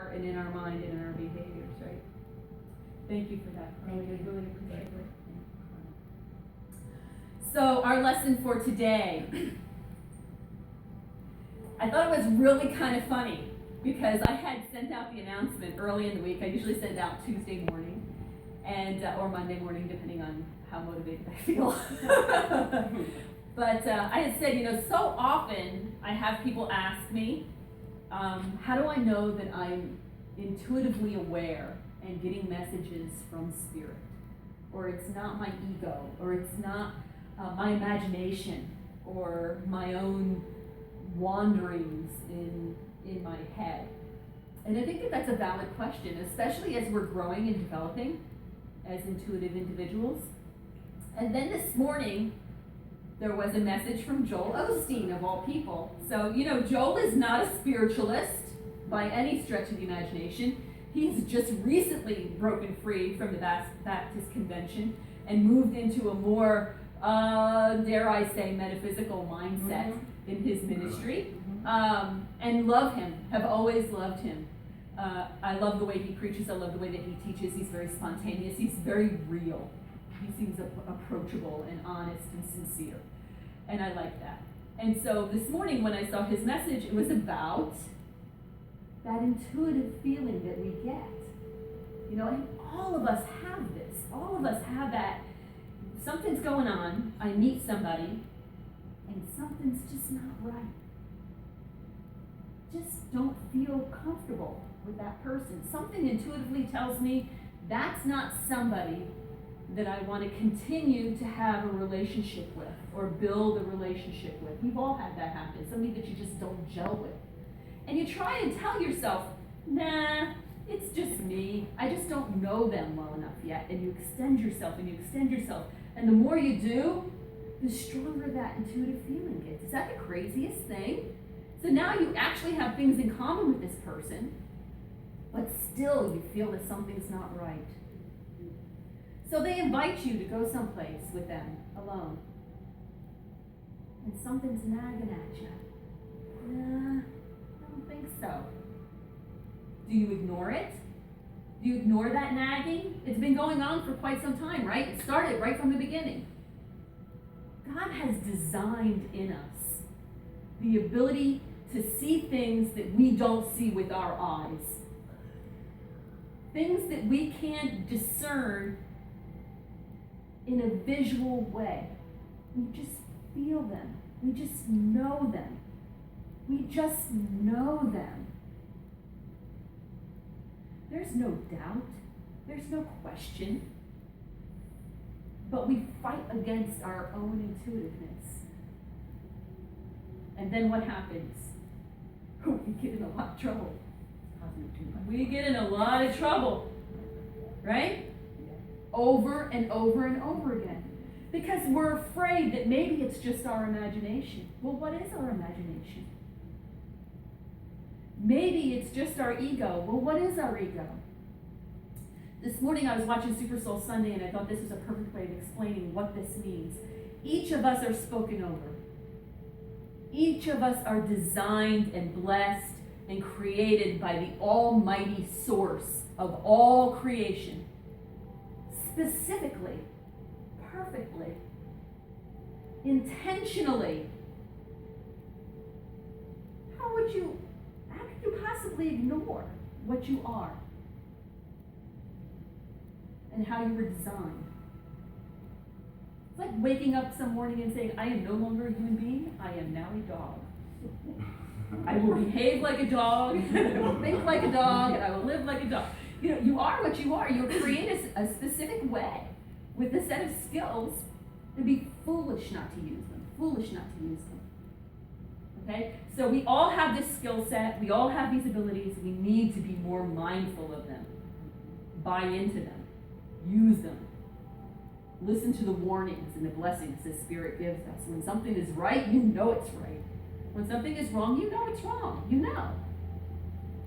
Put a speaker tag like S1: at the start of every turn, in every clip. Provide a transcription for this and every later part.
S1: heart and in our mind and in our behaviors, right? Thank you for that. I really appreciate it. So our lesson for today, I thought it was really kind of funny because I had sent out the announcement early in the week. I usually send out Tuesday morning and or Monday morning, depending on how motivated I feel. But I had said, so often I have people ask me, how do I know that I'm intuitively aware and getting messages from Spirit? Or it's not my ego, or it's not my imagination, or my own wanderings in my head. And I think that that's a valid question, especially as we're growing and developing as intuitive individuals. And then this morning, there was a message from Joel Osteen, of all people. So, Joel is not a spiritualist by any stretch of the imagination. He's just recently broken free from the Baptist Convention and moved into a more, dare I say, metaphysical mindset in his ministry. And love him, have always loved him. I love the way he preaches. I love the way that he teaches. He's very spontaneous. He's very real. He seems approachable and honest and sincere. And I like that. And so this morning when I saw his message, it was about that intuitive feeling that we get. And all of us have this. All of us have that. Something's going on. I meet somebody, and something's just not right. Just don't feel comfortable with that person. Something intuitively tells me that's not somebody that I want to continue to have a relationship with or build a relationship with. We've all had that happen. Somebody that you just don't gel with. And you try and tell yourself, nah, it's just me. I just don't know them well enough yet. And you extend yourself and you extend yourself. And the more you do, the stronger that intuitive feeling gets. Is that the craziest thing? So now you actually have things in common with this person, but still you feel that something's not right. So they invite you to go someplace with them alone. And something's nagging at you. Nah, I don't think so. Do you ignore it? Do you ignore that nagging? It's been going on for quite some time, right? It started right from the beginning. God has designed in us the ability to see things that we don't see with our eyes. Things that we can't discern in a visual way. We just feel them. We just know them. We just know them. There's no doubt. There's no question. But we fight against our own intuitiveness. And then what happens? We get in a lot of trouble. We get in a lot of trouble. Right? Over and over and over again. Because we're afraid that maybe it's just our imagination. Well, what is our imagination? Maybe it's just our ego. Well, what is our ego? This morning I was watching Super Soul Sunday and I thought this was a perfect way of explaining what this means. Each of us are spoken over. Each of us are designed and blessed and created by the almighty source of all creation. Specifically, perfectly, intentionally. How could you possibly ignore what you are and how you were designed? It's like waking up some morning and saying, I am no longer a human being, I am now a dog. I will behave like a dog, I will think like a dog, and I will live like a dog. You are what you are. You're created a specific way with a set of skills. It'd be foolish not to use them. Foolish not to use them. Okay? So we all have this skill set. We all have these abilities. We need to be more mindful of them. Buy into them. Use them. Listen to the warnings and the blessings the Spirit gives us. When something is right, you know it's right. When something is wrong, you know it's wrong. You know.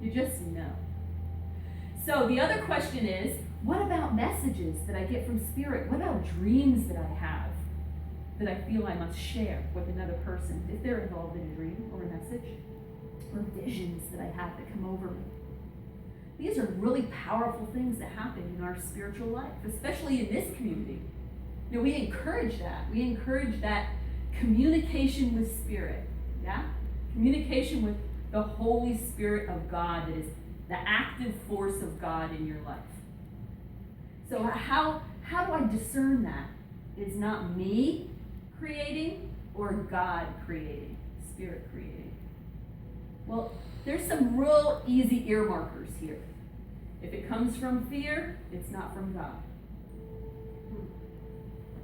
S1: You just know. So the other question is, what about messages that I get from Spirit? What about dreams that I have that I feel I must share with another person if they're involved in a dream or a message? Or visions that I have that come over me? These are really powerful things that happen in our spiritual life, especially in this community. You know, we encourage that. We encourage that communication with Spirit, yeah? Communication with the Holy Spirit of God that is the active force of God in your life. So how do I discern that? It is not me creating or God creating, Spirit creating. Well, there's some real easy ear markers here. If it comes from fear, it's not from God.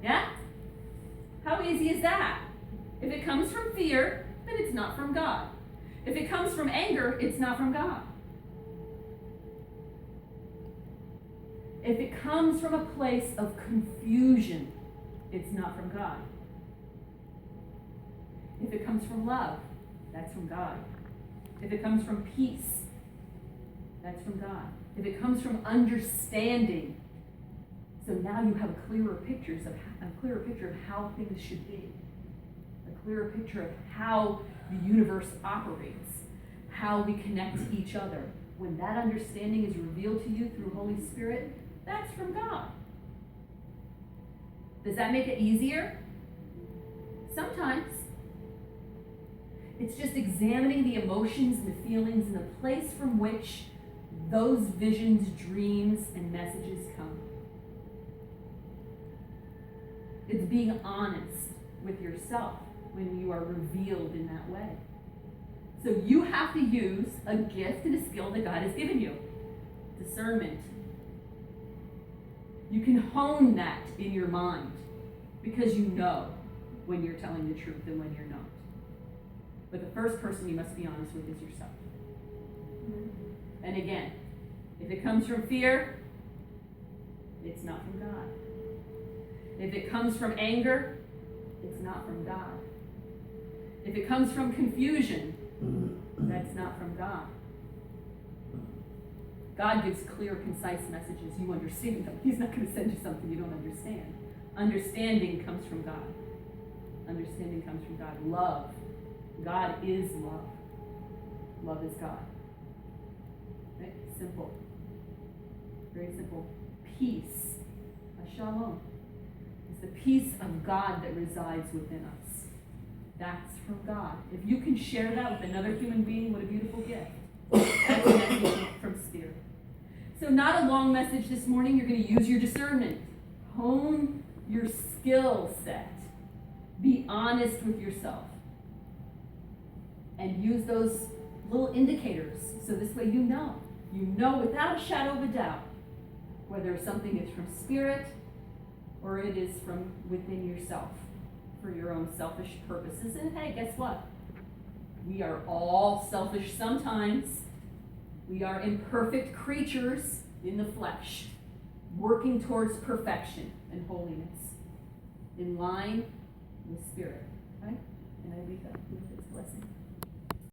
S1: Yeah? How easy is that? If it comes from fear, then it's not from God. If it comes from anger, it's not from God. If it comes from a place of confusion, it's not from God. If it comes from love, that's from God. If it comes from peace, that's from God. If it comes from understanding, so now you have a clearer picture of how things should be, a clearer picture of how the universe operates, how we connect to each other. When that understanding is revealed to you through Holy Spirit, that's from God. Does that make it easier? Sometimes. It's just examining the emotions and the feelings and the place from which those visions, dreams, and messages come. It's being honest with yourself when you are revealed in that way. So you have to use a gift and a skill that God has given you. Discernment. You can hone that in your mind because you know when you're telling the truth and when you're not. But the first person you must be honest with is yourself. And again, if it comes from fear, it's not from God. If it comes from anger, it's not from God. If it comes from confusion, that's not from God. God gives clear, concise messages. You understand them. He's not going to send you something you don't understand. Understanding comes from God. Understanding comes from God. Love. God is love. Love is God. Right? Simple. Very simple. Peace. A shalom. It's the peace of God that resides within us. That's from God. If you can share that with another human being, what a beautiful gift. That's a message from Spirit. So not a long message this morning. You're going to use your discernment. Hone your skill set. Be honest with yourself. And use those little indicators. So this way you know. You know without a shadow of a doubt whether something is from Spirit or it is from within yourself for your own selfish purposes. And hey, guess what? We are all selfish sometimes. We are imperfect creatures in the flesh, working towards perfection and holiness, in line with Spirit. Okay? And I leave that with this blessing.